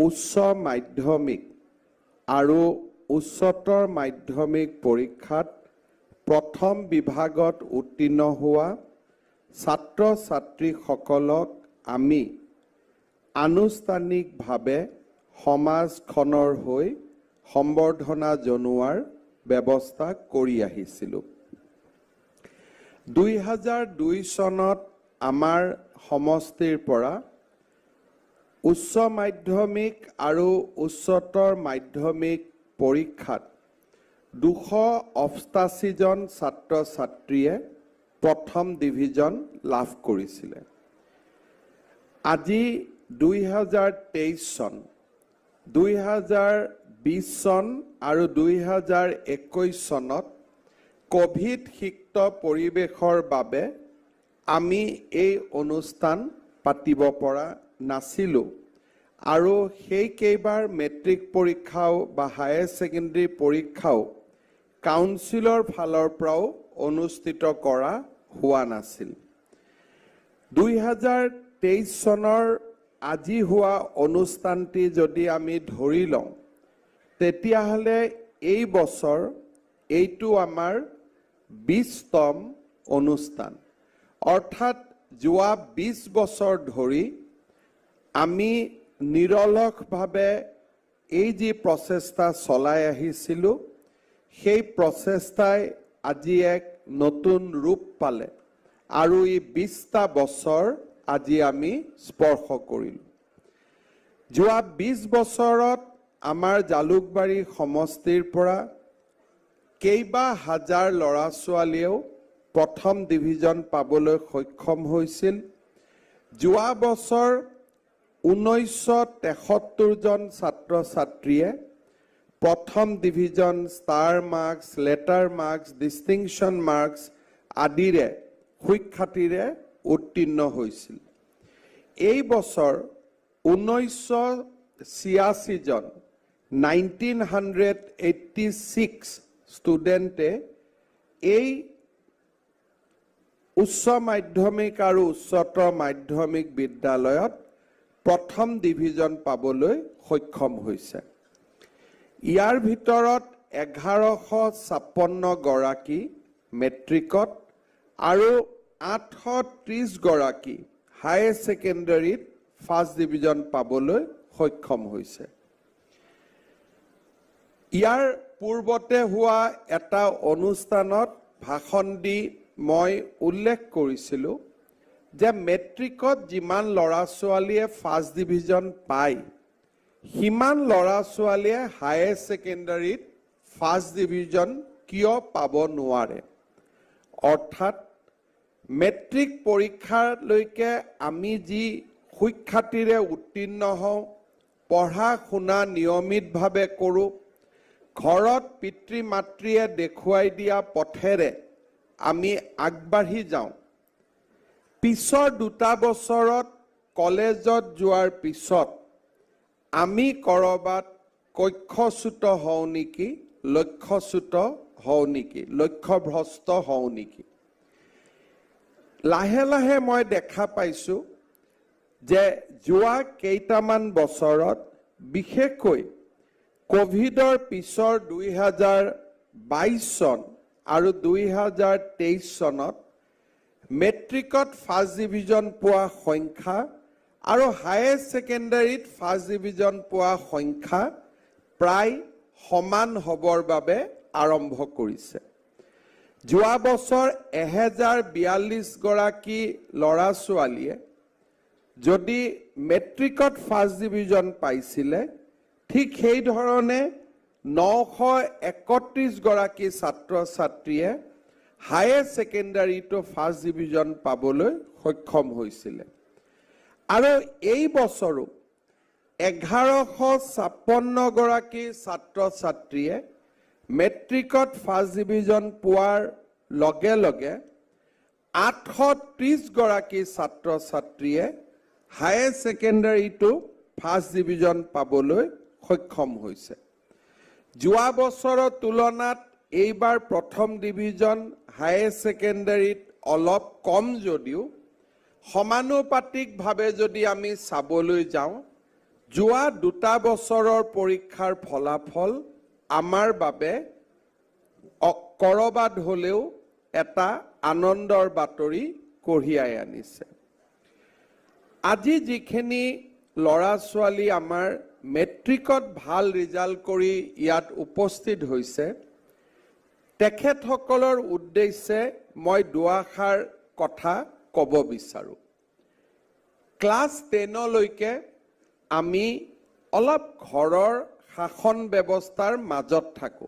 উচ্চ মাধ্যমিক আৰু উচ্চতৰ মাধ্যমিক পৰীক্ষাত প্ৰথম বিভাগত উত্তীৰ্ণ হোৱা ছাত্ৰ ছাত্ৰীসকলক আমি আনুষ্ঠানিকভাৱে সমাজখনৰ হৈ সম্বৰ্ধনা জনোৱাৰ ব্যৱস্থা কৰি আহিছিলোঁ। 2002 চনত আমাৰ সমষ্টিৰ পৰা উচ্চ মাধ্যমিক আৰু উচ্চতৰ মাধ্যমিক পৰীক্ষাত 288 জন ছাত্ৰ ছাত্ৰীয়ে প্ৰথম ডিভিজন লাভ কৰিছিলে। আজি 2023 চন, 2020 চন আৰু 2021 চনত কোভিড সিক্ত পৰিৱেশৰ বাবে আমি এই অনুষ্ঠান পাতিব পৰা নাছিলোঁ আৰু সেইকেইবাৰ মেট্ৰিক পৰীক্ষাও বা হায়াৰ ছেকেণ্ডাৰী পৰীক্ষাও কাউন্সিলৰ ফালৰ পৰাও অনুষ্ঠিত কৰা হোৱা নাছিল। 2023 চনৰ আজি হোৱা অনুষ্ঠানটি যদি আমি ধৰি লওঁ, তেতিয়াহ'লে এই বছৰ এইটো আমাৰ 20তম অনুষ্ঠান। অৰ্থাৎ যোৱা 20 বছৰ ধৰি আমি নিৰলসভাৱে এই যি প্ৰচেষ্টা চলাই আহিছিলোঁ, সেই প্ৰচেষ্টাই আজি এক নতুন ৰূপ পালে আৰু এই 20টা বছৰ আজি আমি স্পৰ্শ কৰিলোঁ। যোৱা 20 বছৰত আমাৰ জালুকবাৰী সমষ্টিৰ পৰা কেইবা হাজাৰ ল'ৰা ছোৱালীয়েও প্ৰথম ডিভিজন পাবলৈ সক্ষম হৈছিল। যোৱা বছৰ 1973 জন ছাত্ৰ ছাত্ৰীয়ে প্ৰথম division, star marks, letter marks, distinction marks আদিৰে সুখ্যাতিৰে উত্তীৰ্ণ হৈছিল। এই বছৰ 1986 জন 1986 ষ্টুডেণ্টে এই উচ্চ মাধ্যমিক আৰু উচ্চতৰ মাধ্যমিক বিদ্যালয়ত প্ৰথম ডিভিজন পাবলৈ সক্ষম হৈছে। ইয়াৰ ভিতৰত 1156 গৰাকী মেট্ৰিকত আৰু 830 গৰাকী হায়াৰ ছেকেণ্ডাৰীত ফাৰ্ষ্ট ডিভিজন পাবলৈ সক্ষম হৈছে। ইয়াৰ পূৰ্বতে হোৱা এটা অনুষ্ঠানত ভাষণ দি মই উল্লেখ কৰিছিলোঁ যে মেট্ৰিকত যিমান ল'ৰা ছোৱালীয়ে ফাৰ্ষ্ট ডিভিজন পায়, সিমান ল'ৰা ছোৱালীয়ে হায়াৰ ছেকেণ্ডাৰীত ফাৰ্ষ্ট ডিভিজন কিয় পাব নোৱাৰে। অৰ্থাৎ মেট্ৰিক পৰীক্ষালৈকে আমি যি সুখ্যাতিৰে উত্তীৰ্ণ হওঁ, পঢ়া শুনা নিয়মিতভাৱে কৰোঁ, ঘৰত পিতৃ মাতৃয়ে দেখুৱাই দিয়া পথেৰে আমি আগবাঢ়ি যাওঁ, পিছৰ 2টা বছৰত কলেজত যোৱাৰ পিছত আমি ক'ৰবাত কক্ষচ্যুত হওঁ নেকি, লক্ষ্যচ্যুত হওঁ নেকি, লক্ষ্যভ্ৰষ্ট হওঁ নেকি। লাহে লাহে মই দেখা পাইছোঁ যে যোৱা কেইটামান বছৰত, বিশেষকৈ কোভিডৰ পিছৰ 2022 চন আৰু 2023 চনত মেট্ৰিকত ফাৰ্ষ্ট ডিভিজন পোৱা সংখ্যা আৰু হায়াৰ ছেকেণ্ডাৰীত ফাৰ্ষ্ট ডিভিজন পোৱা সংখ্যা প্ৰায় সমান হ'বৰ বাবে আৰম্ভ কৰিছে। যোৱা বছৰ 1042 গৰাকী ল'ৰা ছোৱালীয়ে যদি মেট্ৰিকত ফাৰ্ষ্ট ডিভিজন পাইছিলে, ঠিক সেই ধৰণে 931 গৰাকী ছাত্ৰ ছাত্ৰীয়ে হায়াৰ ছেকেণ্ডাৰীটো ফাৰ্ষ্ট ডিভিজন পাবলৈ সক্ষম হৈছিলে। আৰু এই বছৰো 1156 গৰাকী ছাত্ৰ ছাত্ৰীয়ে মেট্ৰিকত ফাৰ্ষ্ট ডিভিজন পোৱাৰ লগে লগে 830 গৰাকী ছাত্ৰ ছাত্ৰীয়ে হায়াৰ ছেকেণ্ডাৰীটো ফাৰ্ষ্ট ডিভিজন পাবলৈ সক্ষম হৈছে। যোৱা বছৰৰ তুলনাত এইবাৰ প্ৰথম ডিভিজন হায়াৰ ছেকেণ্ডাৰীত অলপ কম যদিও সমানুপাতিকভাৱে যদি আমি চাবলৈ যাওঁ, যোৱা 2 বছৰৰ পৰীক্ষাৰ ফলাফল আমাৰ বাবে কৰবাত হলেও এটা আনন্দৰ বাতৰি কঢ়িয়াই আনিছে। আজি যিখিনি ল'ৰা ছোৱালী আমাৰ মেট্ৰিকত ভাল ৰিজাল্ট কৰি ইয়াত উপস্থিত হৈছে, তেখেতসকলৰ উদ্দেশ্যে মই দুআষাৰ কথা ক'ব বিচাৰো। ক্লাছ 10 লৈকে আমি অলপ ঘৰৰ শাসন ব্যৱস্থাৰ মাজত থাকো।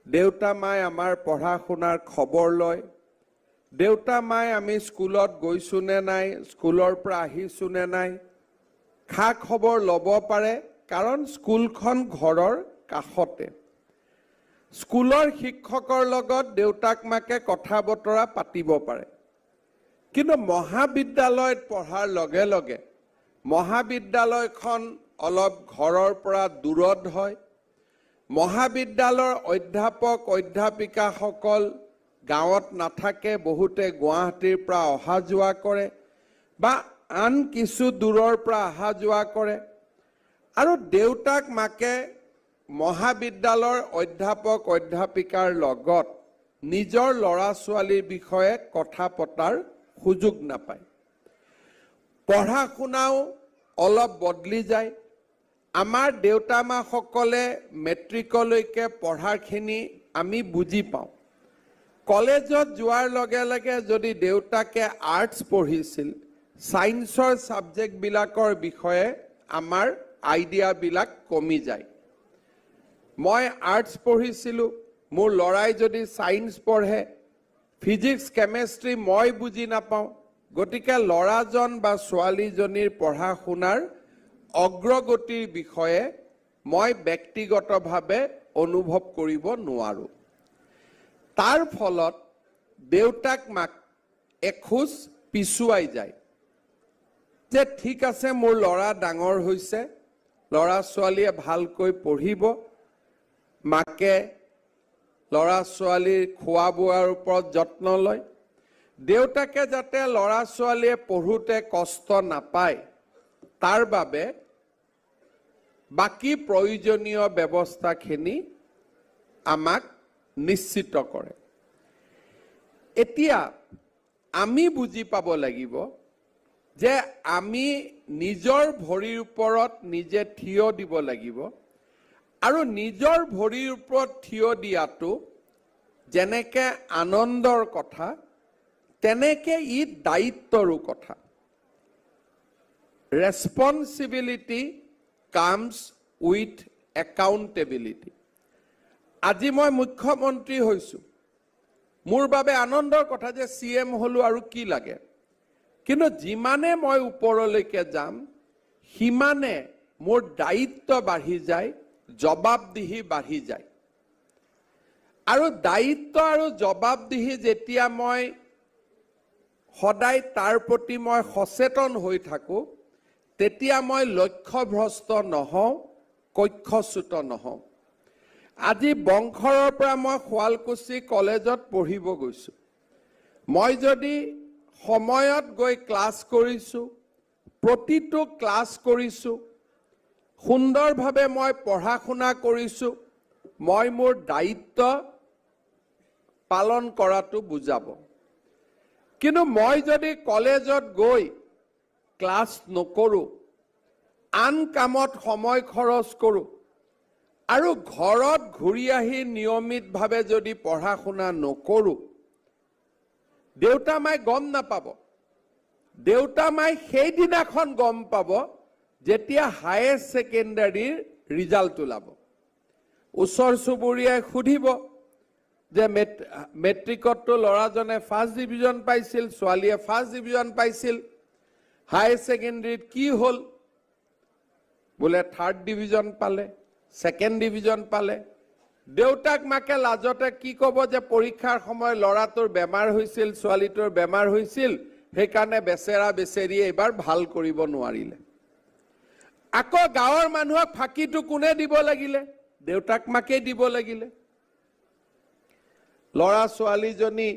দেউতা মাই আমাৰ পঢ়া শুনাৰ খবৰ লয়, দেউতা মাই আমি স্কুলত গৈছো নে নাই, স্কুলৰ পৰা আহিছো নে নাই খা খবৰ ল'ব পাৰে, কাৰণ স্কুলখন ঘৰৰ কাষতে। স্কুলৰ শিক্ষকৰ লগত দেউতাক মাকে কথা বতৰা পাতিব পাৰে। কিন্তু মহাবিদ্যালয়ত পঢ়াৰ লগে লগে মহাবিদ্যালয়খন অলপ ঘৰৰ পৰা দূৰত হয়। মহাবিদ্যালয়ৰ অধ্যাপক অধ্যাপিকাসকল গাঁৱত নাথাকে, বহুতে গুৱাহাটীৰ পৰা অহা যোৱা কৰে বা আন কিছু দূৰৰ পৰা অহা যোৱা কৰে। আৰু দেউতাক মাকে মহাবিদ্যালয়ৰ অধ্যাপক অধ্যাপিকাৰ লগত নিজৰ ল'ৰা ছোৱালীৰ বিষয়ে কথা পতাৰ সুযোগ নাপায়। পঢ়া শুনাও অলপ বদলি যায়। আমাৰ দেউতা মাসকলে মেট্ৰিকলৈকে পঢ়াখিনি আমি বুজি পাওঁ। কলেজত যোৱাৰ লগে লগে যদি দেউতাকে আৰ্টছ পঢ়িছিল, সায়েন্সৰ সাবজেক্টবিলাকৰ বিষয়ে আমাৰ আইডিয়াবিলাক কমি যায়। মই আৰ্টছ পঢ়িছিলোঁ, মোৰ ল'ৰাই যদি সায়েন্স পঢ়ে, ফিজিক্স কেমেষ্ট্ৰি মই বুজি নাপাওঁ, গতিকে ল'ৰাজন বা ছোৱালীজনীৰ পঢ়া শুনাৰ অগ্ৰগতিৰ বিষয়ে মই ব্যক্তিগতভাৱে অনুভৱ কৰিব নোৱাৰো। তাৰ ফলত দেউতাক মাক এখোজ পিছুৱাই যায় যে ঠিক আছে, মোৰ ল'ৰা ডাঙৰ হৈছে, ল'ৰা ছোৱালীয়ে ভালকৈ পঢ়িব, মাকে ল'ৰা ছোৱালীৰ খোৱা বোৱাৰ ওপৰত যত্ন লয়। দেউতাকে যাতে ল'ৰা ছোৱালীয়ে পঢ়োতে কষ্ট নাপায় তাৰ বাবে বাকি প্ৰয়োজনীয় ব্যৱস্থাখিনি আমাক নিশ্চিত কৰে। এতিয়া আমি বুজি পাব লাগিব যে আমি নিজৰ ভৰিৰ ওপৰত নিজে থিয় দিব লাগিব। আৰু নিজৰ ভৰিৰ ওপৰত থিয় দিয়াটো যেনেকে আনন্দৰ কথা, তেনেকে ই দায়িত্বৰো কথা। Responsibility comes with accountability. আজি মই মুখ্যমন্ত্ৰী হৈছো, মোৰ বাবে আনন্দৰ কথা যে CM হলো আৰু কি লাগে। কিন্তু যিমানে মই ওপৰলৈকে যাম, সিমানে মোৰ দায়িত্ব বাঢ়ি যায়, জবাবদিহি বাঢ়ি যায়। আৰু দায়িত্ব আৰু জবাবদিহি যেতিয়া মই সদায় তাৰ প্ৰতি মই সচেতন হৈ থাকো, তেতিয়া মই লক্ষ্যভ্ৰষ্ট নহওঁ, কক্ষচ্যুত নহওঁ। আজি বংশৰৰ পৰা মই শুৱালকুছি কলেজত পঢ়িব গৈছো। মই যদি সময়ত গৈ ক্লাছ কৰিছো, প্ৰতিটো ক্লাছ কৰিছো, সুন্দৰভাৱে মই পঢ়া শুনা কৰিছো, মই মোৰ দায়িত্ব পালন কৰাটো বুজাব। কিন্তু মই যদি কলেজত গৈ ক্লাছ নকৰো, আন কামত সময় খৰচ কৰো, আৰু ঘৰত ঘূৰি আহি নিয়মিতভাৱে যদি পঢ়া শুনা নকৰো, দেউতা মাই গম নাপাব। দেউতা মাই সেইদিনাখন গম পাব যেতিয়া হায়াৰ ছেকেণ্ডাৰীৰ ৰিজাল্ট ওলাব। ওচৰ চুবুৰীয়াই সুধিব যে মেট্ৰিকতটো ল'ৰাজনে ফাৰ্ষ্ট ডিভিজন পাইছিল, ছোৱালীয়ে ফাৰ্ষ্ট ডিভিজন পাইছিল, হায়াৰ ছেকেণ্ডাৰীত কি হ'ল? বোলে থাৰ্ড ডিভিজন পালে, সেকেন্ড ডিভিজন পালে। দেউতাক মাকে লাজতে কি ক'ব যে পৰীক্ষাৰ সময় ল'ৰাটোৰ বেমাৰ হৈছিল, ছোৱালীটোৰ বেমাৰ হৈছিল, সেইকাৰণে বেচেৰা বেচেৰীয়ে এইবাৰ ভাল কৰিব নোৱাৰিলে। আকৌ গাঁৱৰ মানুহক ফাঁকিটো কোনে দিব লাগিলে? দেউতাক মাকে দিব লাগিলে। ল'ৰা ছোৱালীজনী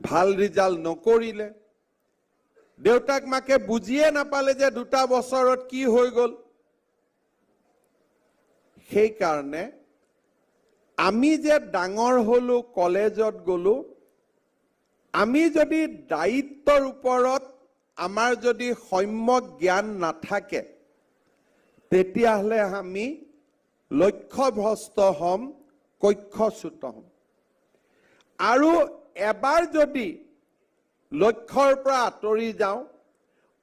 ভাল ৰিজাল্ট নকৰিলে, দেউতাক মাকে বুজিয়ে নাপালে যে 2টা বছৰত কি হৈ গ'ল। সেই কাৰণে আমি যে ডাঙৰ হলো, কলেজত গলো, আমি যদি দায়িত্বৰ ওপৰত আমাৰ যদি সম্যক জ্ঞান নাথাকে, তেতিয়াহ'লে আমি লক্ষ্যভ্ৰষ্ট হ'ম, কক্ষচ্যুত হ'ম। আৰু এবাৰ যদি লক্ষ্যৰ পৰা আঁতৰি যাওঁ,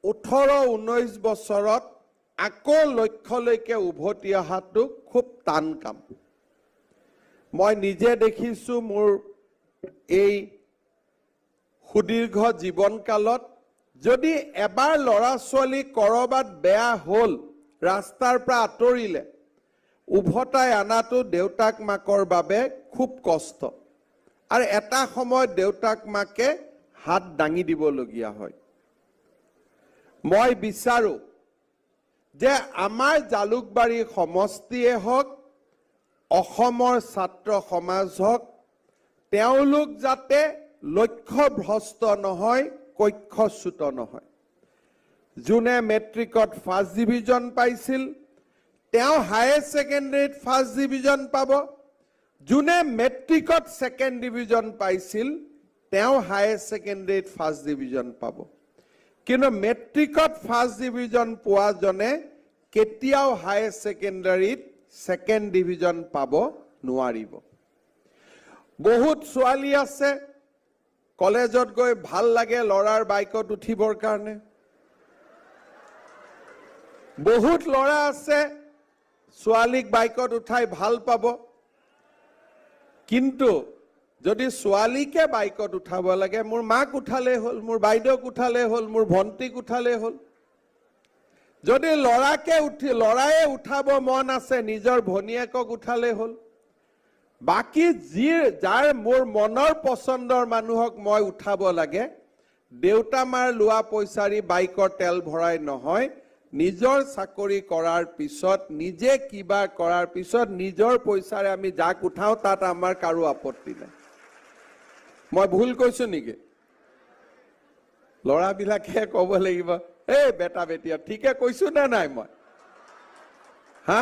18-19 বছৰত আকৌ লক্ষ্যলৈকে উভতি অহাটো খুব টান কাম। মই নিজে দেখিছোঁ মোৰ এই সুদীৰ্ঘ জীৱনকালত, যদি এবাৰ ল'ৰা ছোৱালী কৰবাত বেয়া হ'ল, ৰাস্তাৰ পৰা আঁতৰিলে, উভতাই আনাটো দেউতাক মাকৰ বাবে খুব কষ্ট। আৰু এটা সময়ত দেউতাক মাকে হাত দাঙি দিবলগীয়া হয়। মই বিচাৰো যে আমাৰ জালুকবাৰী সমষ্টিয়ে হওক, অসমৰ ছাত্ৰ সমাজ হওক, তেওঁলোক যাতে লক্ষ্যভ্ৰষ্ট নহয়, কক্ষচ্যুত নহয়। যোনে মেট্ৰিকত ফাৰ্ষ্ট ডিভিজন পাইছিল, তেওঁ হায়াৰ ছেকেণ্ডেৰীত ফাৰ্ষ্ট ডিভিজন পাব। যোনে মেট্ৰিকত ছেকেণ্ড ডিভিজন পাইছিল, তেওঁ হায়াৰ ছেকেণ্ডেৰীত ফাৰ্ষ্ট ডিভিজন পাব। কিন্তু মেট্ৰিকত ফাৰ্ষ্ট ডিভিজন পোৱাজনে কেতিয়াও হায়াৰ ছেকেণ্ডাৰীত ছেকেণ্ড ডিভিজন পাব নোৱাৰিব। বহুত ছোৱালী আছে, কলেজত গৈ ভাল লাগে ল'ৰাৰ বাইকত উঠিবৰ কাৰণে। বহুত ল'ৰা আছে, ছোৱালীক বাইকত উঠাই ভাল পাব। কিন্তু যদি ছোৱালীকে বাইকত উঠাব লাগে, মোৰ মাক উঠালে হ'ল, মোৰ বাইদেউক উঠালে হ'ল, মোৰ ভণ্টিক উঠালে হ'ল। যদি ল'ৰায়ে উঠাব মন আছে, নিজৰ ভনীয়েকক উঠালে হ'ল। বাকী যাৰ মোৰ মনৰ পচন্দৰ মানুহক মই উঠাব লাগে, দেউতা মাৰ লোৱা পইচাৰি বাইকৰ তেল ভৰাই নহয়, নিজৰ চাকৰি কৰাৰ পিছত, নিজে কিবা কৰাৰ পিছত নিজৰ পইচাৰে আমি যাক উঠাওঁ, তাত আমাৰ কাৰো আপত্তি নাই। মই ভুল কৈছো নেকি? ল'ৰাবিলাকে ক'ব লাগিব, এই বেটা বেটিয়া ঠিকে কৈছো নে নাই মই? হা?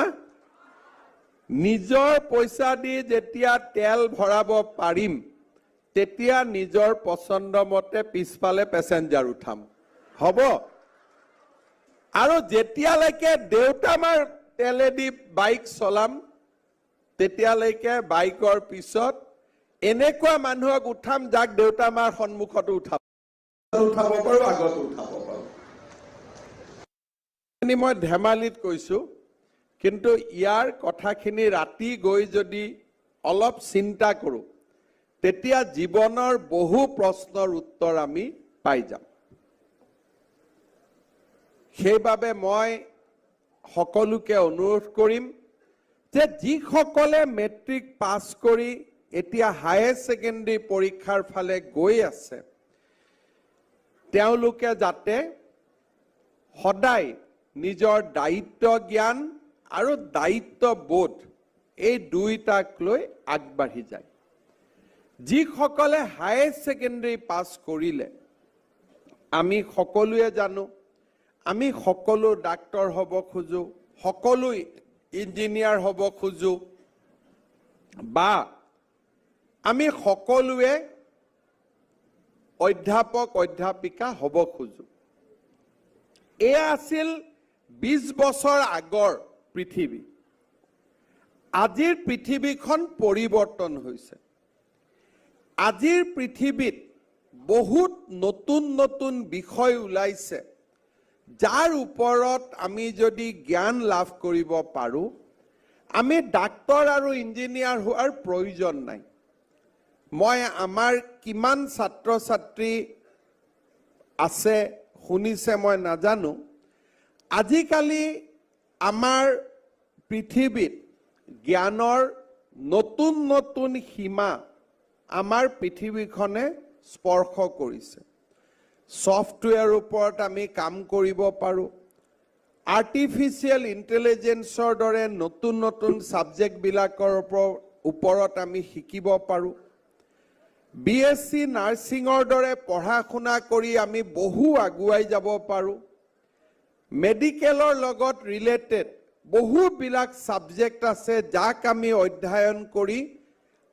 নিজৰ পইচা দি যেতিয়া তেল ভৰাব পাৰিম, তেতিয়া নিজৰ পচন্দ মতে পিছফালে পেছেঞ্জাৰ উঠাম, হ'ব? আৰু যেতিয়ালৈকে দেউতা মাৰ তেলেদি বাইক চলাম, তেতিয়ালৈকে বাইকৰ পিছত এনেকুৱা মানুহক উঠাম, যাক দেউতা মাৰ সন্মুখতো উঠাব পাৰো, আগতো উঠাব পাৰো। মই ধেমালিত কৈছো, কিন্তু ইয়াৰ কথাখিনি ৰাতি গৈ যদি অলপ চিন্তা কৰো, তেতিয়া জীৱনৰ বহু প্ৰশ্নৰ উত্তৰ আমি পাই যাম। সেইবাবে মই সকলোকে অনুৰোধ কৰিম যে যিসকলে মেট্ৰিক পাছ কৰি এতিয়া হায়াৰ ছেকেণ্ডাৰী পৰীক্ষাৰ ফালে গৈ আছে, তেওঁলোকে যাতে সদায় নিজৰ দায়িত্ব জ্ঞান আৰু দায়িত্ববোধ এই দুইটাক লৈ আগবাঢ়ি যায়। যিসকলে হায়াৰ ছেকেণ্ডাৰী পাছ কৰিলে, আমি সকলোৱে জানো, আমি সকলো ডাক্তৰ হ'ব খোজো, সকলো ইঞ্জিনিয়াৰ হ'ব খোজো, বা আমি সকলোৱে অধ্যাপক অধ্যাপিকা হ'ব খোজো। এয়া আছিল 20 বছৰ আগৰ পৃথিৱী। আজিৰ পৃথিৱীখন পৰিৱৰ্তন হৈছে। আজিৰ পৃথিৱীত বহুত নতুন নতুন বিষয় ওলাইছে, যাৰ ওপৰত আমি যদি জ্ঞান লাভ কৰিব পাৰো, আমি ডাক্তৰ আৰু ইঞ্জিনিয়াৰ হোৱাৰ প্ৰয়োজন নাই। মই আমাৰ কিমান ছাত্ৰ ছাত্ৰী আছে শুনিছে মই নাজানো, আজিকালি আমাৰ পৃথিৱীত জ্ঞানৰ নতুন নতুন সীমা আমাৰ পৃথিৱীখনে স্পৰ্শ কৰিছে। সফটৱেৰ ওপৰত আমি কাম কৰিব পাৰো, আৰ্টিফিচিয়েল ইণ্টেলিজেন্সৰ দৰে নতুন নতুন সাবজেক্টবিলাকৰ ওপৰত আমি শিকিব পাৰো। BSc নাৰ্ছিঙৰ দৰে পঢ়া শুনা কৰি আমি বহু আগুৱাই যাব পাৰোঁ মেডিকেলৰ লগত ৰিলেটেড বহুবিলাক সাবজেক্ট আছে যাক আমি অধ্যয়ন কৰি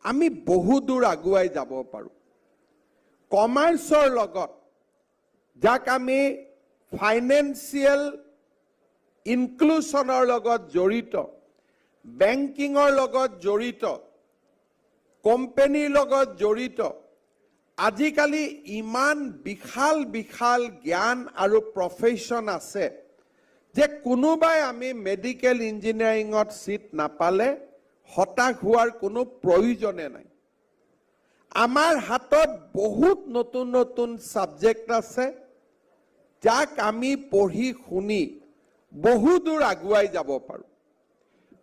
আমি বহু দূৰ আগুৱাই যাব পাৰোঁ কমাৰ্চৰ লগত যাক আমি ফাইনেন্সিয়েল ইনক্লুশনৰ লগত জড়িত বেংকিঙৰ লগত জড়িত কোম্পানীৰ লগত জড়িত আজিকালি ইমান বিশাল বিশাল জ্ঞান আৰু প্ৰফেশন আছে যে কোনোবাই আমি মেডিকেল ইঞ্জিনিয়াৰিঙত সিট নাপালে হতাশ হোৱাৰ কোনো প্ৰয়োজনে নাই আমাৰ হাতত বহুত নতুন নতুন সাবজেক্ট আছে যাক আমি পঢ়ি শুনি বহু দূৰ আগুৱাই যাব পাৰোঁ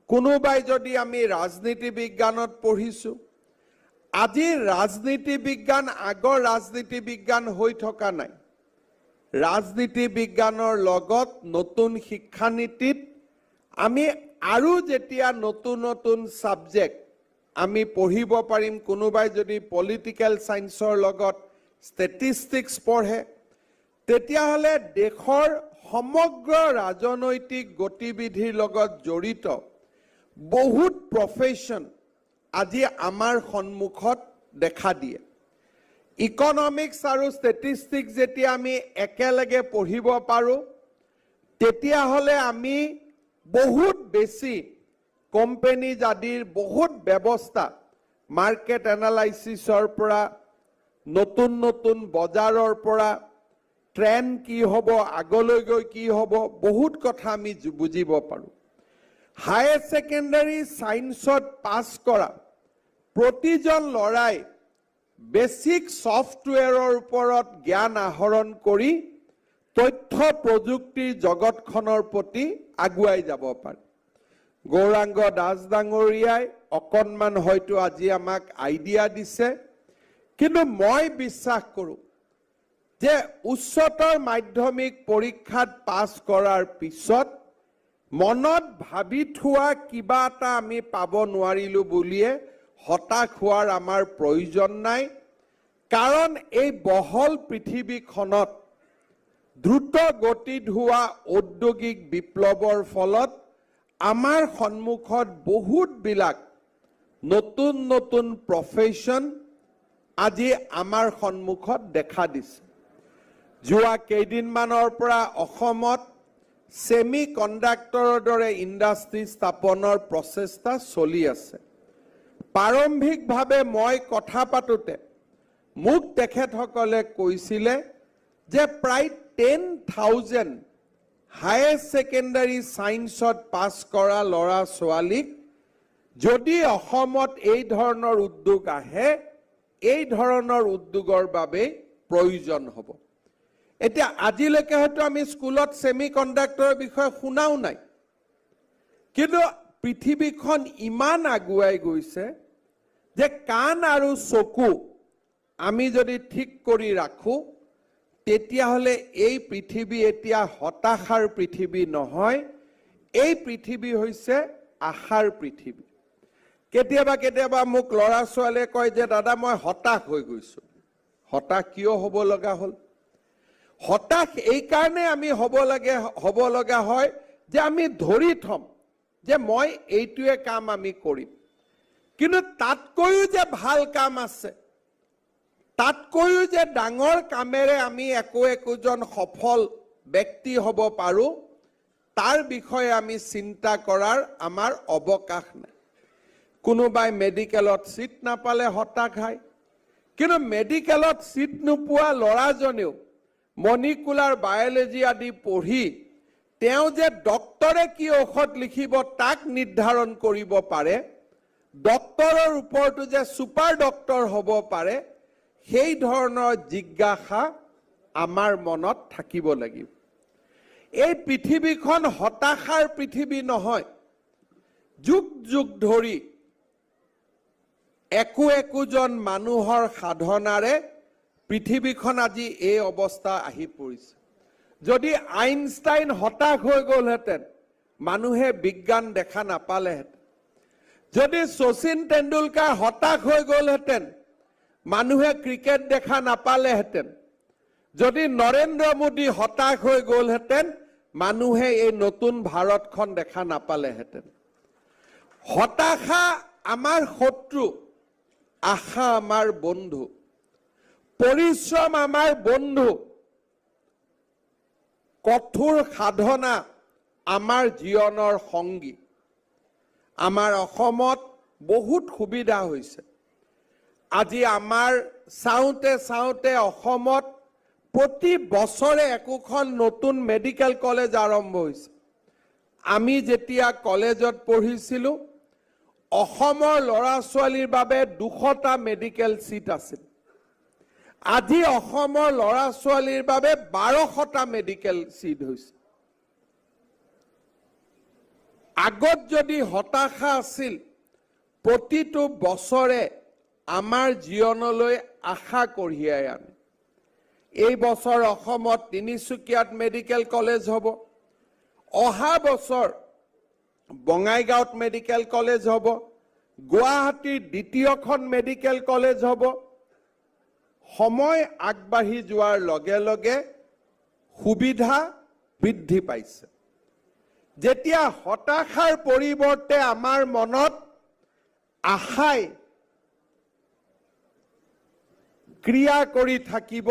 কোনোবাই যদি আমি ৰাজনীতি বিজ্ঞানত পঢ়িছো আজি ৰাজনীতি বিজ্ঞান আগৰ ৰাজনীতি বিজ্ঞান হৈ থকা নাই ৰাজনীতি বিজ্ঞানৰ লগত নতুন শিক্ষানীতিত আমি আৰু যেতিয়া নতুন নতুন সাবজেক্ট আমি পঢ়িব পাৰিম কোনোবাই যদি পলিটিক্যাল সায়েন্সৰ লগত ষ্টেটিষ্টিক্স পঢ়ে তেতিয়াহলে দেশৰ সমগ্ৰ ৰাজনৈতিক গতিবিধিৰ লগত জড়িত বহুত প্ৰফেশন আজি আমাৰ সন্মুখত দেখা দিয়ে ইকনমিক্স আৰু ষ্টেটিষ্টিক্স যেতিয়া আমি একেলগে পঢ়িব পাৰোঁ তেতিয়াহলে আমি বহুত বেছি কোম্পানী জাদিৰ বহুত ব্যৱস্থা মাৰ্কেট এনালাইসিসৰ পৰা নতুন নতুন বজাৰৰ পৰা ট্ৰেন্ড কি হ'ব আগলৈ গৈ কি হ'ব বহুত কথা আমি বুজিব পাৰোঁ হায়াৰ সেকেন্ডাৰী সায়েন্সত পাস কৰা প্ৰতিজন লৰাই বেসিক সফটওয়্যাৰৰ ওপৰত জ্ঞান আহৰণ কৰি তথ্য প্ৰযুক্তিৰ জগতখনৰ প্ৰতি আগুৱাই যাব পাৰে গৌৰাংগ দাস ডাঙৰীয়াই অকনমান হয়তো আজি আমাক আইডিয়া দিছে কিন্তু মই বিশ্বাস কৰোঁ যে উচ্চতৰ মাধ্যমিক পৰীক্ষাত পাস কৰাৰ পিছত মনত ভাবি থোৱা কিবা এটা আমি পাব নোৱাৰিলো বুলিয়ে হতাশ হোৱাৰ আমাৰ প্ৰয়োজন নাই কাৰণ এই বহল পৃথিৱীখনত দ্ৰুত গতিত হোৱা ঔদ্যোগিক বিপ্লৱৰ ফলত আমাৰ সন্মুখত বহুত বিলাক নতুন নতুন প্ৰফেশন আজি আমাৰ সন্মুখত দেখা দিছে যোৱা কেইদিনমানৰ পৰা অসমত সেমি কণ্ডাক্টৰৰ দৰে ইণ্ডাষ্ট্ৰি স্থাপনৰ প্ৰচেষ্টা চলি আছে প্ৰাৰম্ভিকভাৱে মই কথা পাতোতে মোক তেখেতসকলে কৈছিলে যে প্ৰায় 10,000 হায়াৰ সেকেন্ডাৰী সায়েন্সত পাস কৰা লৰা ছোৱালীক যদি অসমত এই ধৰণৰ উদ্যোগ আহে এই ধৰণৰ উদ্যোগৰ বাবে প্ৰয়োজন হ'ব এতিয়া আজিলৈকে হয়তো আমি স্কুলত সেমি কণ্ডাক্টৰৰ বিষয়ে শুনাও নাই কিন্তু পৃথিৱীখন ইমান আগুৱাই গৈছে যে কাণ আৰু চকু আমি যদি ঠিক কৰি ৰাখো তেতিয়াহলে এই পৃথিৱী এতিয়া হতাশাৰ পৃথিৱী নহয় এই পৃথিৱী হৈছে আশাৰ পৃথিৱী কেতিয়াবা কেতিয়াবা মোক লৰা ছোৱালীয়ে কয় যে দাদা মই হতাশ হৈ গৈছো হতাশ কিয় হ'ব লগা হ'ল হতাশ এই কাৰণে আমি হ'ব লগা হয় যে আমি ধৰি থম যে মই এইটোৱে কাম আমি কৰিম কিন্তু তাতকৈও যে ভাল কাম আছে তাতকৈও যে ডাঙৰ কামেৰে আমি একোজন সফল ব্যক্তি হ'ব পাৰোঁ তাৰ বিষয়ে আমি চিন্তা কৰাৰ আমাৰ অৱকাশ নাই কোনোবাই মেডিকেলত সিট নাপালে হতাশ হয় কিন্তু মেডিকেলত সিট নোপোৱা ল'ৰাজনেও মলিকুলাৰ বায়োলজি আদি পঢ়ি তেওঁ যে ডক্টৰে কি ঔষধ লিখিব তাক নিৰ্ধাৰণ কৰিব পাৰে ডক্টৰৰ ওপৰতো যে সুপাৰ ডক্টৰ হ'ব পাৰে সেই ধৰণৰ জিজ্ঞাসা আমাৰ মনত থাকিব লাগিব এই পৃথিৱীখন হতাশাৰ পৃথিৱী নহয় যুগ যুগ ধৰি একোজন মানুহৰ সাধনাৰে পৃথিৱীখন আজি এই অৱস্থা আহি পৰিছে যদি আইনষ্টাইন হতাশ হৈ গ'লহেঁতেন মানুহে বিজ্ঞান দেখা নাপালেহেঁতেন যদি শচীন তেণ্ডুলকাৰ হতাশ হৈ গ'লহেঁতেন মানুহে ক্ৰিকেট দেখা নাপালেহেঁতেন, যদি নৰেন্দ্ৰ মোদী হতাশ হৈ গ'লহেঁতেন, মানুহে এই নতুন ভাৰতখন দেখা নাপালেহেঁতেন। হতাশা আমাৰ শত্ৰু, আশা আমাৰ বন্ধু, পৰিশ্ৰম আমাৰ বন্ধু, কঠোৰ সাধনা আমাৰ জীৱনৰ সংগী। আমাৰ অসমত বহুত সুবিধা হৈছে। আজি আমাৰ চাওঁতে অসমত প্ৰতি বছৰে একোখন নতুন মেডিকেল কলেজ আৰম্ভ হৈছে। আমি যেতিয়া কলেজত পঢ়িছিলোঁ, অসমৰ ল'ৰা ছোৱালীৰ বাবে 200টা মেডিকেল সিট আছিল। আজি অসমৰ ল'ৰা ছোৱালীৰ বাবে 1200টা মেডিকেল সিট হৈছে। আগত যদি হতাশা আছিল, প্ৰতিটো বছৰে আমাৰ জীৱনলৈ আশা কঢ়িয়াই আনে। এই বছৰ অসমত তিনিচুকীয়াত মেডিকেল কলেজ হ'ব, অহা বছৰ বঙাইগাঁৱত মেডিকেল কলেজ হ'ব, গুৱাহাটীৰ দ্বিতীয়খন মেডিকেল কলেজ হ'ব। সময় আগবাঢ়ি যোৱাৰ লগে লগে সুবিধা বৃদ্ধি পাইছে। যেতিয়া হতাশাৰ পৰিৱৰ্তে আমাৰ মনত আশাই ক্ৰিয়া কৰি থাকিব,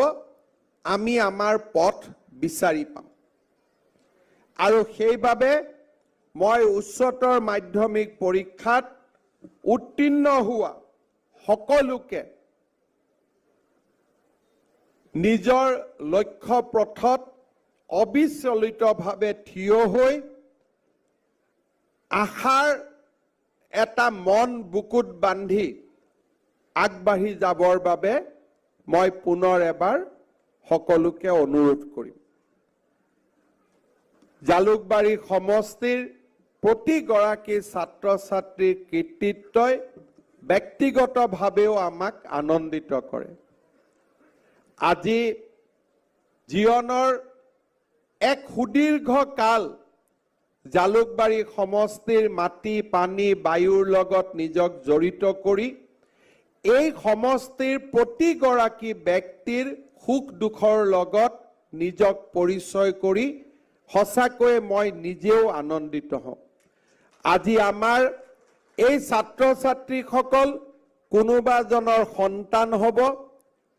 আমি আমাৰ পথ বিচাৰি পাম। আৰু সেইবাবে মই উচ্চতৰ মাধ্যমিক পৰীক্ষাত উত্তীৰ্ণ হোৱা সকলোকে নিজৰ লক্ষ্য পথত অবিচলিতভাৱে থিয় হৈ আশাৰ এটা মন বুকুত বান্ধি আগবাঢ়ি যাবৰ বাবে মই পুনৰ এবাৰ সকলোকে অনুৰোধ কৰিম। জালুকবাৰী সমষ্টিৰ প্ৰতিগৰাকী ছাত্ৰ ছাত্ৰীৰ কৃতিত্বই ব্যক্তিগতভাৱেও আমাক আনন্দিত কৰে। আজি জীৱনৰ এক সুদীৰ্ঘ কাল জালুকবাৰী সমষ্টিৰ মাটি, পানী, বায়ুৰ লগত নিজক জড়িত কৰি এই সমষ্টিৰ প্ৰতিগৰাকী ব্যক্তিৰ সুখ দুখৰ লগত নিজক পৰিচয় কৰি সঁচাকৈয়ে মই নিজেও আনন্দিত হওঁ। আজি আমাৰ এই ছাত্ৰ ছাত্ৰীসকল কোনোবাজনৰ সন্তান হ'ব,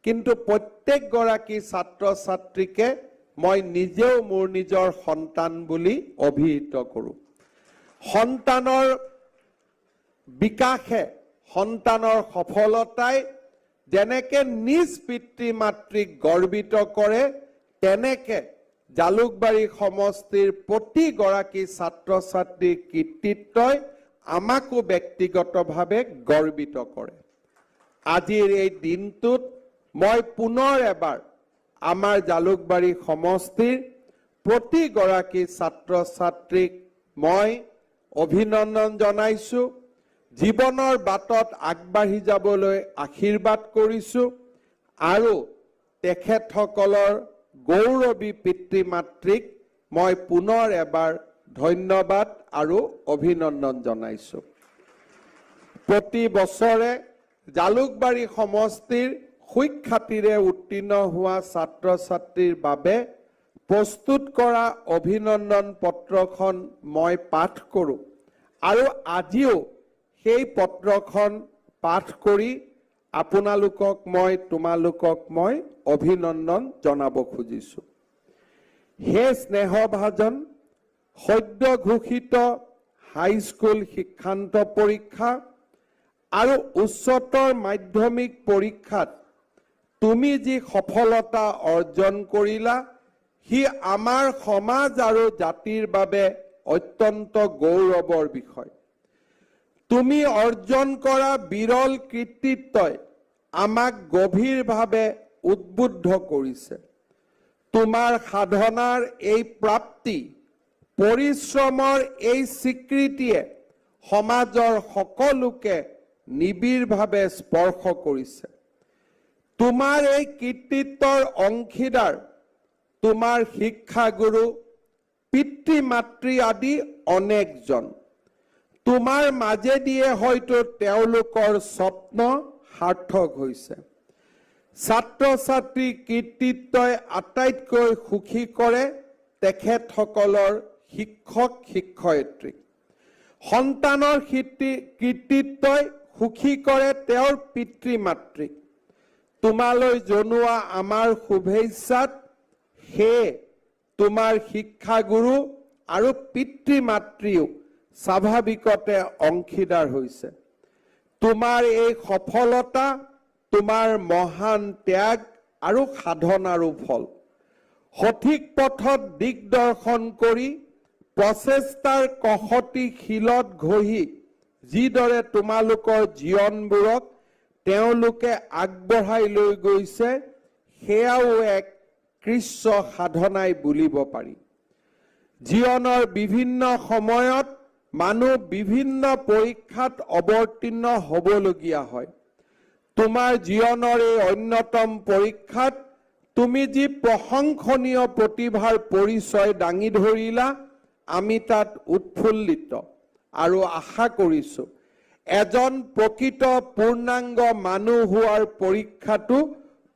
কিন্তু প্ৰত্যেকগৰাকী ছাত্ৰ ছাত্ৰীকে মই নিজেও মোৰ নিজৰ সন্তান বুলি অভিহিত কৰোঁ। সন্তানৰ বিকাশে, সন্তানৰ সফলতাই যেনেকে নিজ পিতৃ মাতৃক গৰ্বিত কৰে, তেনেকে জালুকবাৰী সমষ্টিৰ প্ৰতিগৰাকী ছাত্ৰ ছাত্ৰীৰ কৃতিত্বই আমাকো ব্যক্তিগতভাৱে গৰ্বিত কৰে। আজিৰ এই দিনটোত মই পুনৰ এবাৰ আমাৰ জালুকবাৰী সমষ্টিৰ প্ৰতিগৰাকী ছাত্ৰ ছাত্ৰীক মই অভিনন্দন জনাইছোঁ, জীৱনৰ বাটত আগবাঢ়ি যাবলৈ আশীৰ্বাদ কৰিছোঁ আৰু তেখেতসকলৰ গৌৰৱী পিতৃ মাতৃক মই পুনৰ এবাৰ ধন্যবাদ আৰু অভিনন্দন জনাইছোঁ। প্ৰতি বছৰে জালুকবাৰী সমষ্টিৰ সুখ্যাতিৰে উত্তীৰ্ণ হোৱা ছাত্ৰ ছাত্ৰীৰ বাবে প্ৰস্তুত কৰা অভিনন্দন পত্ৰখন মই পাঠ কৰোঁ আৰু আজিও সেই পত্ৰখন পাঠ কৰি তোমালোকক মই অভিনন্দন জনাব খুজিছোঁ। হে স্নেহভাজন, সদ্য ঘোষিত হাইস্কুল শিক্ষান্ত পৰীক্ষা আৰু উচ্চতৰ মাধ্যমিক পৰীক্ষাত তুমি যি সফলতা অৰ্জন কৰিলা, সি আমাৰ সমাজ আৰু জাতিৰ বাবে অত্যন্ত গৌৰৱৰ বিষয়। তুমি অৰ্জন কৰা বিৰল কৃতিত্বই আমাক গভীৰভাৱে উদ্বুদ্ধ কৰিছে। তোমাৰ সাধনাৰ এই প্ৰাপ্তি, পৰিশ্ৰমৰ এই স্বীকৃতিয়ে সমাজৰ সকলোকে নিবিড়ভাৱে স্পৰ্শ কৰিছে। তোমাৰ এই কৃতিত্বৰ অংশীদাৰ তোমাৰ শিক্ষাগুৰু, পিতৃ মাতৃ আদি অনেকজন। তোমাৰ মাজেদিয়ে হয়তো তেওঁলোকৰ স্বপ্ন সাৰ্থক হৈছে। ছাত্ৰ ছাত্ৰীৰ কৃতিত্বই আটাইতকৈ সুখী কৰে তেখেতসকলৰ শিক্ষক শিক্ষয়িত্ৰীক। সন্তানৰ কৃতিত্বই সুখী কৰে তেওঁৰ পিতৃ মাতৃক। তোমালৈ জনোৱা আমাৰ শুভেচ্ছাত সেয়ে তোমাৰ শিক্ষাগুৰু আৰু পিতৃ মাতৃও স্বাভাৱিকতে অংশীদাৰ হৈছে। তোমাৰ এই সফলতা তোমাৰ মহান ত্যাগ আৰু সাধনাৰো ফল। সঠিক পথত দিগদৰ্শন কৰি প্ৰচেষ্টাৰ কষটি শিলত ঘঁহি যিদৰে তোমালোকৰ জীৱনবোৰক তেওঁলোকে আগবঢ়াই লৈ গৈছে, সেয়াও এক কৃচ্ছ সাধনাই বুলিব পাৰি। জীৱনৰ বিভিন্ন সময়ত মানুহ বিভিন্ন পৰীক্ষাত অৱতীৰ্ণ হ'বলগীয়া হয়। তোমাৰ জীৱনৰ এই অন্যতম পৰীক্ষাত তুমি যি প্ৰশংসনীয় প্ৰতিভাৰ পৰিচয় দাঙি ধৰিলা, আমি তাত উৎফুল্লিত আৰু আশা কৰিছো এজন প্ৰকৃত পূৰ্ণাংগ মানুহ হোৱাৰ পৰীক্ষাটো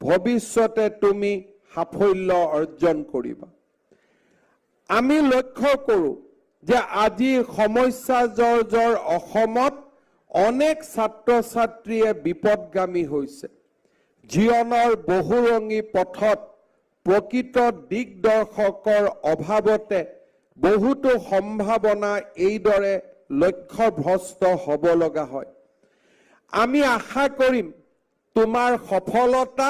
ভৱিষ্যতে তুমি সাফল্য অৰ্জন কৰিবা। আমি লক্ষ্য কৰোঁ যে আজি সমস্যা জৰ্জৰ অসমত অনেক ছাত্ৰ ছাত্ৰীয়ে বিপদগামী হৈছে। জীৱনৰ বহুৰঙী পথত প্ৰকৃত দিগদৰ্শকৰ অভাৱতে বহুতো সম্ভাৱনা এইদৰে লক্ষ্যভ্ৰষ্ট হ'ব লগা হয়। আমি আশা কৰিম তোমাৰ সফলতা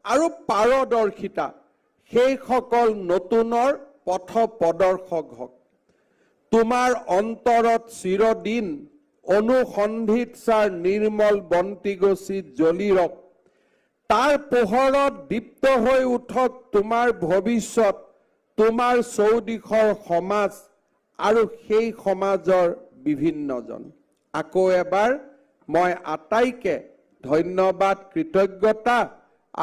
আৰু পাৰদৰ্শিতা সেইসকল নতুনৰ পথ প্ৰদৰ্শক হওক। তোমাৰ অন্তৰত চিৰদিন অনুসন্ধিৎসাৰ নিৰ্মল বন্তিগছিত জ্বলি ৰওক। তাৰ পোহৰত দীপ্ত হৈ উঠক তোমাৰ ভৱিষ্যত, তোমাৰ চৌদিশৰ সমাজ আৰু সেই সমাজৰ বিভিন্নজন। আকৌ এবাৰ মই আটাইকে ধন্যবাদ, কৃতজ্ঞতা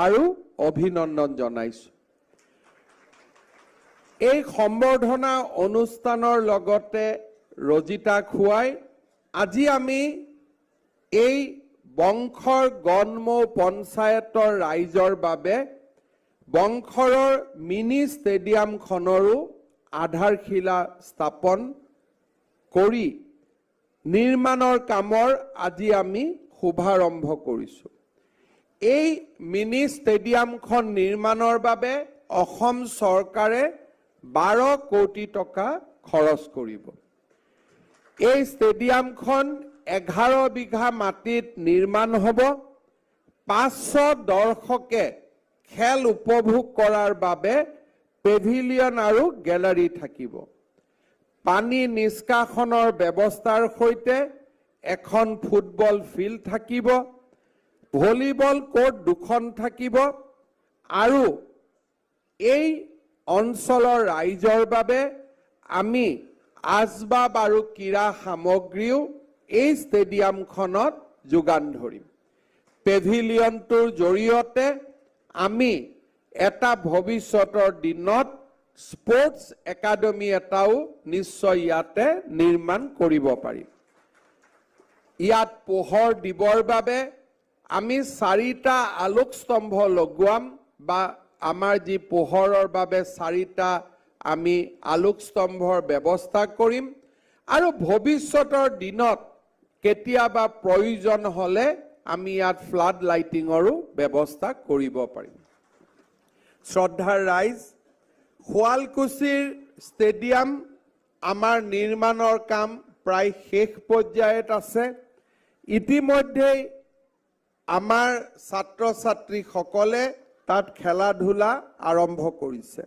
আৰু অভিনন্দন জনাইছো। এই সম্বৰ্ধনা অনুষ্ঠানৰ লগতে ৰজিতা খুৱাই আজি আমি এই বংশৰ গণমৌ পঞ্চায়তৰ ৰাইজৰ বাবে বংশৰৰ মিনি ষ্টেডিয়ামখনৰো আধাৰশিলা স্থাপন কৰি নিৰ্মাণৰ কামৰ আজি আমি শুভাৰম্ভ কৰিছোঁ। এই মিনি ষ্টেডিয়ামখন নিৰ্মাণৰ বাবে অসম চৰকাৰে 12 কোটি টকা খৰচ কৰিব। এই ষ্টেডিয়ামখন 11 বিঘা মাটিত নিৰ্মাণ হ'ব। 500 দৰ্শকে খেল উপভোগ কৰাৰ বাবে পেভিলিয়ন আৰু গেলাৰী থাকিব। পানী নিষ্কাশনৰ ব্যৱস্থাৰ সৈতে এখন ফুটবল ফিল্ড থাকিব। ভলীবল কোৰ্ট 2খন থাকিব আৰু এই অঞ্চলৰ ৰাইজৰ বাবে আমি আজবাব আৰু ক্ৰীড়া সামগ্ৰীও এই ষ্টেডিয়ামখনত যোগান ধৰিম। পেভিলিয়নটোৰ জৰিয়তে আমি এটা ভৱিষ্যতৰ দিনত স্পৰ্টছ একাডেমি এটাও নিশ্চয় ইয়াতে নিৰ্মাণ কৰিব পাৰিম। ইয়াত পোহৰ দিবৰ বাবে আমি 4টা আলোকস্তম্ভ লগোৱাম বা আমাৰ যি পোহৰৰ বাবে 4টা আমি আলোকস্তম্ভৰ ব্যৱস্থা কৰিম আৰু ভৱিষ্যতৰ দিনত কেতিয়াবা প্ৰয়োজন হ'লে আমি ইয়াত ফ্লাড লাইটিঙৰো ব্যৱস্থা কৰিব পাৰিম। শ্ৰদ্ধাৰ ৰাইজ, শুৱালকুছিৰ ষ্টেডিয়াম আমাৰ নিৰ্মাণৰ কাম প্ৰায় শেষ পৰ্যায়ত আছে। ইতিমধ্যেই আমাৰ ছাত্ৰ ছাত্ৰীসকলে তাত খেলা ধূলা আৰম্ভ কৰিছে।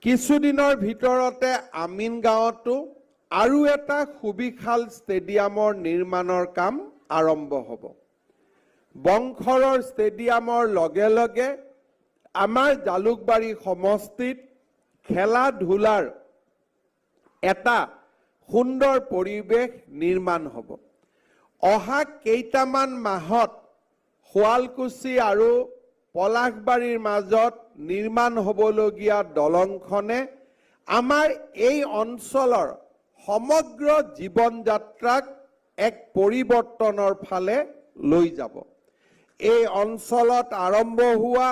কিছুদিনৰ ভিতৰতে আমিন গাঁৱতো আৰু এটা সুবিশাল ষ্টেডিয়ামৰ নিৰ্মাণৰ কাম আৰম্ভ হ'ব। বংশৰৰ ষ্টেডিয়ামৰ লগে লগে আমাৰ জালুকবাৰী সমষ্টিত খেলা ধূলাৰ এটা সুন্দৰ পৰিৱেশ নিৰ্মাণ হ'ব। অহা কেইটামান মাহত শুৱালকুছি আৰু পলাশবাৰীৰ মাজত নিৰ্মাণ হ'বলগীয়া দলংখনে আমাৰ এই অঞ্চলৰ সমগ্ৰ জীৱন যাত্ৰাক এক পৰিৱৰ্তনৰ ফালে লৈ যাব। এই অঞ্চলত আৰম্ভ হোৱা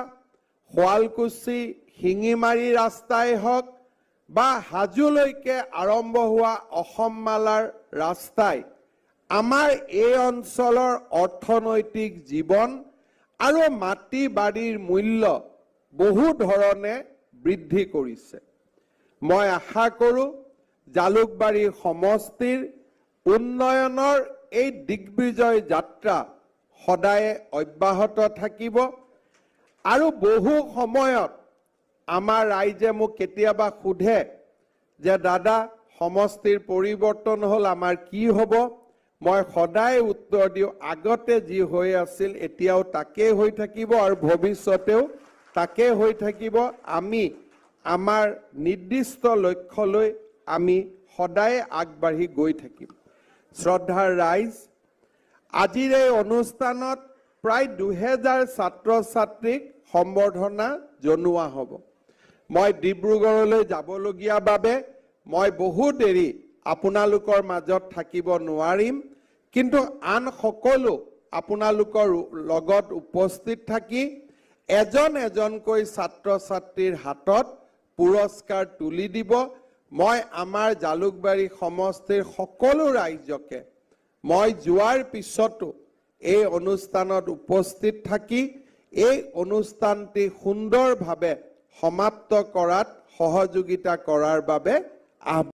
শুৱালকুছি শিঙিমাৰী ৰাস্তাই হওক বা হাজোলৈকে আৰম্ভ হোৱা অসমমালাৰ ৰাস্তাই আমাৰ এই অঞ্চলৰ অৰ্থনৈতিক জীৱন আৰু মাটি বাৰীৰ মূল্য বহু ধৰণে বৃদ্ধি কৰিছে। মই আশা কৰোঁ জালুকবাৰী সমষ্টিৰ উন্নয়নৰ এই দিগ্বিজয় যাত্ৰা সদায় অব্যাহত থাকিব আৰু বহু সময়ত আমাৰ ৰাইজে মোক কেতিয়াবা সোধে যে দাদা সমষ্টিৰ পৰিৱৰ্তন হ'ল আমাৰ কি হ'ব? মই সদায় উত্তৰ দিওঁ আগতে যি হৈ আছিল এতিয়াও তাকেই হৈ থাকিব আৰু ভৱিষ্যতেও তাকেই হৈ থাকিব। আমি আমাৰ নিৰ্দিষ্ট লক্ষ্যলৈ আমি সদায় আগবাঢ়ি গৈ থাকিম। শ্ৰদ্ধাৰ ৰাইজ, আজিৰ এই অনুষ্ঠানত প্ৰায় 2000 ছাত্ৰ ছাত্ৰীক সম্বৰ্ধনা জনোৱা হ'ব। মই ডিব্ৰুগড়লৈ যাবলগীয়া বাবে মই বহু দেৰি আপোনালোকৰ মাজত থাকিব নোৱাৰিম, কিন্তু আন সকলো আপোনালোকৰ লগত উপস্থিত থাকি এজন এজনকৈ ছাত্ৰ ছাত্ৰীৰ হাতত পুৰস্কাৰ তুলি দিব। মই আমাৰ জালুকবাৰী সমষ্টিৰ সকলো ৰাইজকে মই যোৱাৰ পিছতো এই অনুষ্ঠানত উপস্থিত থাকি এই অনুষ্ঠানটি সুন্দৰভাৱে সমাপ্ত কৰাত সহযোগিতা কৰাৰ বাবে